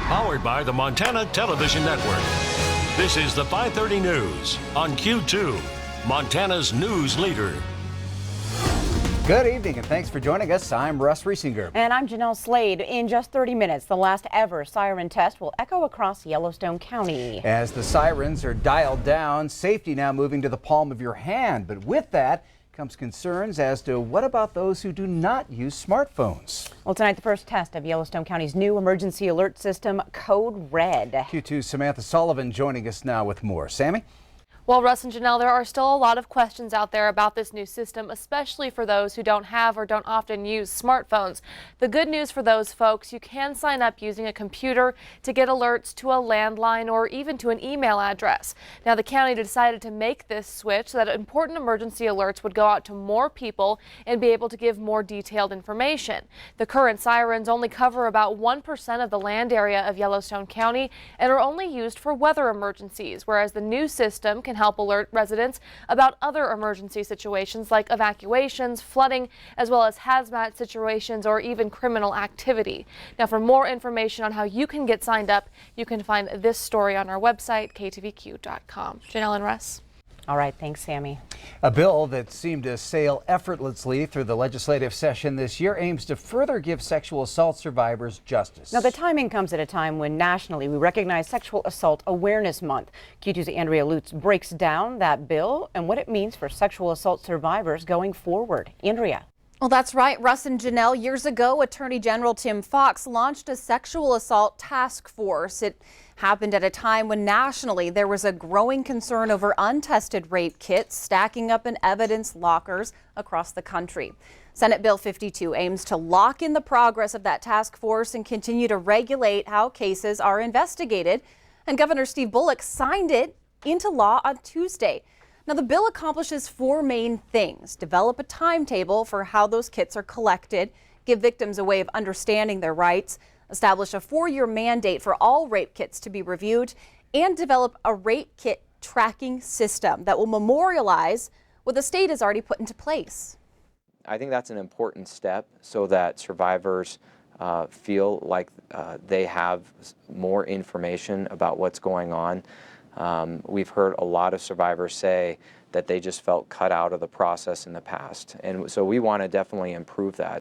Powered by the Montana Television Network. This is the 5:30 News on Q2, Montana's news leader. Good evening and thanks for joining us. I'm Russ Riesinger. And I'm Jeanelle Slade. In just 30 minutes, the last ever siren test will echo across Yellowstone County. As the sirens are dialed down, safety now moving to the palm of your hand. But with that comes concerns as to what about those who do not use smartphones? Well, tonight the first test of Yellowstone County's new emergency alert system, Code Red. Q2's Samantha Sullivan joining us now with more. Sammy? Well, Russ and Jeanelle, there are still a lot of questions out there about this new system, especially for those who don't have or don't often use smartphones. The good news for those folks, you can sign up using a computer to get alerts to a landline or even to an email address. Now, the county decided to make this switch so that important emergency alerts would go out to more people and be able to give more detailed information. The current sirens only cover about 1% of the land area of Yellowstone County and are only used for weather emergencies, whereas the new system can help alert residents about other emergency situations like evacuations, flooding, as well as hazmat situations or even criminal activity. Now, for more information on how you can get signed up, you can find this story on our website, ktvq.com. Jeanelle and Russ. All right, thanks, Sammy. A bill that seemed to sail effortlessly through the legislative session this year aims to further give sexual assault survivors justice. Now, the timing comes at a time when nationally we recognize Sexual Assault Awareness Month. Q2's Andrea Lutz breaks down that bill and what it means for sexual assault survivors going forward. Andrea. Well, that's right, Russ and Jeanelle. Years ago, Attorney General Tim Fox launched a sexual assault task force. It happened at a time when nationally there was a growing concern over untested rape kits stacking up in evidence lockers across the country. Senate Bill 52 aims to lock in the progress of that task force and continue to regulate how cases are investigated. And Governor Steve Bullock signed it into law on Tuesday. Now, the bill accomplishes four main things: develop a timetable for how those kits are collected, give victims a way of understanding their rights, establish a 4-year mandate for all rape kits to be reviewed, and develop a rape kit tracking system that will memorialize what the state has already put into place. I think that's an important step so that survivors feel like they have more information about what's going on. We've heard a lot of survivors say that they just felt cut out of the process in the past. And so we want to definitely improve that.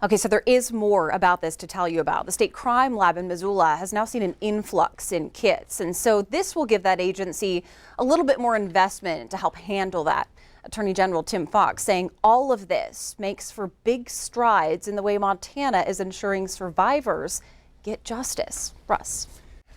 Okay, so there is more about this to tell you about. The State Crime Lab in Missoula has now seen an influx in kits. And so this will give that agency a little bit more investment to help handle that. Attorney General Tim Fox saying all of this makes for big strides in the way Montana is ensuring survivors get justice. Russ.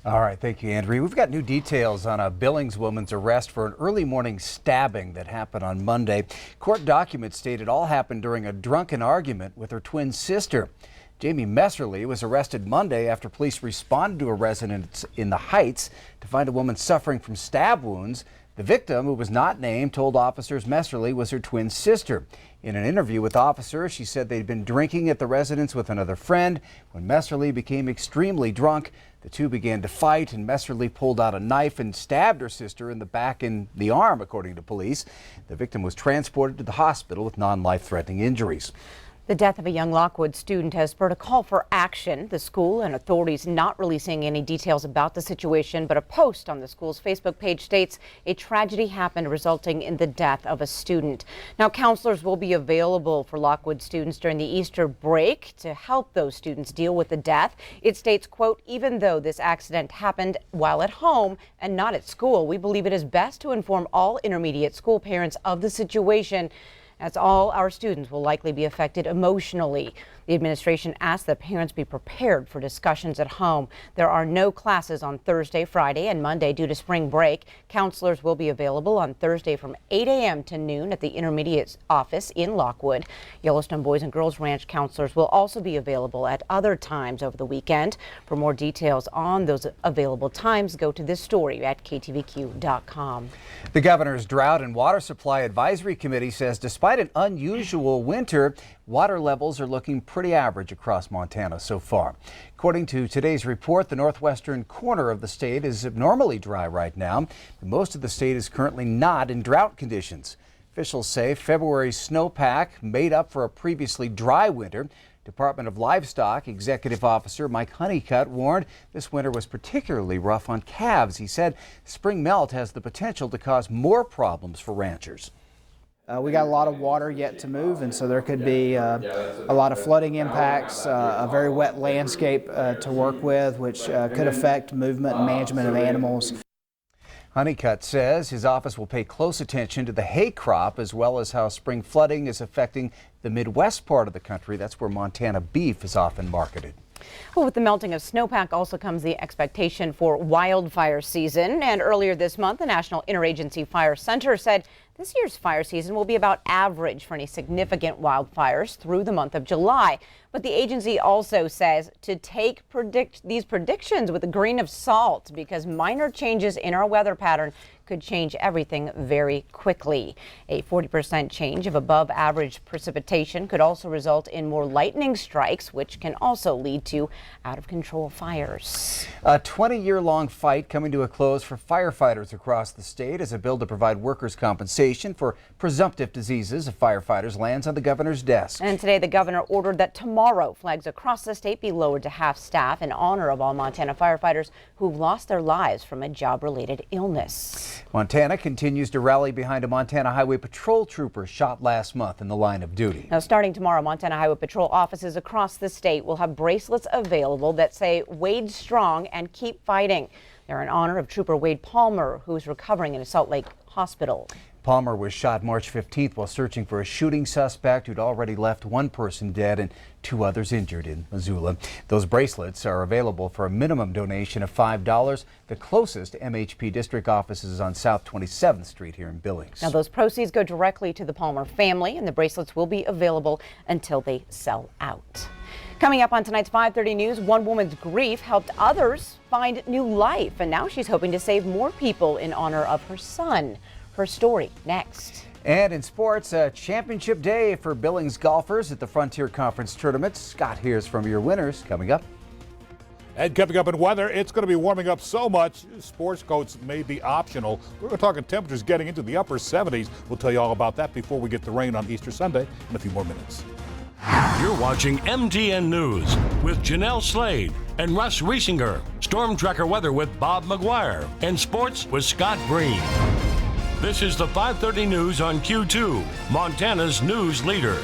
All right, thank you, Andrea. We've got new details on a Billings woman's arrest for an early morning stabbing that happened on Monday. Court documents state it all happened during a drunken argument with her twin sister. Jamie Messerly was arrested Monday after police responded to a residence in the Heights to find a woman suffering from stab wounds. The victim, who was not named, told officers Messerly was her twin sister. In an interview with officers, she said they'd been drinking at the residence with another friend. When Messerly became extremely drunk, the two began to fight, and Messerly pulled out a knife and stabbed her sister in the back and the arm, according to police. The victim was transported to the hospital with non-life-threatening injuries. The death of a young Lockwood student has spurred a call for action. The school and authorities not releasing any details about the situation, but a post on the school's Facebook page states a tragedy happened resulting in the death of a student. Now, counselors will be available for Lockwood students during the Easter break to help those students deal with the death. It states, quote, even though this accident happened while at home and not at school, we believe it is best to inform all intermediate school parents of the situation, as all our students will likely be affected emotionally. The administration asked that parents be prepared for discussions at home. There are no classes on Thursday, Friday, and Monday due to spring break. Counselors will be available on Thursday from 8 a.m. to noon at the intermediate office in Lockwood. Yellowstone Boys and Girls Ranch counselors will also be available at other times over the weekend. For more details on those available times, go to this story at ktvq.com. The governor's Drought and Water Supply Advisory Committee says despite an unusual winter, water levels are looking pretty average across Montana so far. According to today's report, the northwestern corner of the state is abnormally dry right now. Most of the state is currently not in drought conditions. Officials say February's snowpack made up for a previously dry winter. Department of Livestock Executive Officer Mike Honeycutt warned this winter was particularly rough on calves. He said spring melt has the potential to cause more problems for ranchers. We got a lot of water yet to move, and so there could be a lot of flooding impacts, a very wet landscape to work with, which could affect movement and management of animals. Honeycutt says his office will pay close attention to the hay crop as well as how spring flooding is affecting the Midwest part of the country. That's where Montana beef is often marketed. Well, with the melting of snowpack also comes the expectation for wildfire season. And earlier this month, the National Interagency Fire Center said this year's fire season will be about average for any significant wildfires through the month of July. But the agency also says to take these predictions with a grain of salt because minor changes in our weather pattern could change everything very quickly. A 40% change of above average precipitation could also result in more lightning strikes, which can also lead to out of control fires. A 20-year-long fight coming to a close for firefighters across the state as a bill to provide workers' compensation for presumptive diseases of firefighters lands on the governor's desk. And today the governor ordered that tomorrow flags across the state be lowered to half staff in honor of all Montana firefighters who've lost their lives from a job-related illness. Montana continues to rally behind a Montana Highway Patrol trooper shot last month in the line of duty. Now, starting tomorrow, Montana Highway Patrol offices across the state will have bracelets available that say "Wade Strong" and "Keep Fighting." They're in honor of Trooper Wade Palmer, who's recovering in a Salt Lake hospital. Palmer was shot March 15th while searching for a shooting suspect who'd already left one person dead and 2 others injured in Missoula. Those bracelets are available for a minimum donation of $5. The closest MHP district office is on South 27th Street here in Billings. Now, those proceeds go directly to the Palmer family, and the bracelets will be available until they sell out. Coming up on tonight's 5:30 News, one woman's grief helped others find new life, and now she's hoping to save more people in honor of her son. Her story next. And in sports, a championship day for Billings golfers at the Frontier Conference Tournament. Scott hears from your winners coming up. And coming up in weather, it's going to be warming up so much, sports coats may be optional. We're talking temperatures getting into the upper 70s. We'll tell you all about that before we get the rain on Easter Sunday in a few more minutes. You're watching MTN News with Jeanelle Slade and Russ Riesinger. Storm Tracker weather with Bob McGuire. And sports with Scott Breen. This is the 5:30 News on Q2, Montana's news leader.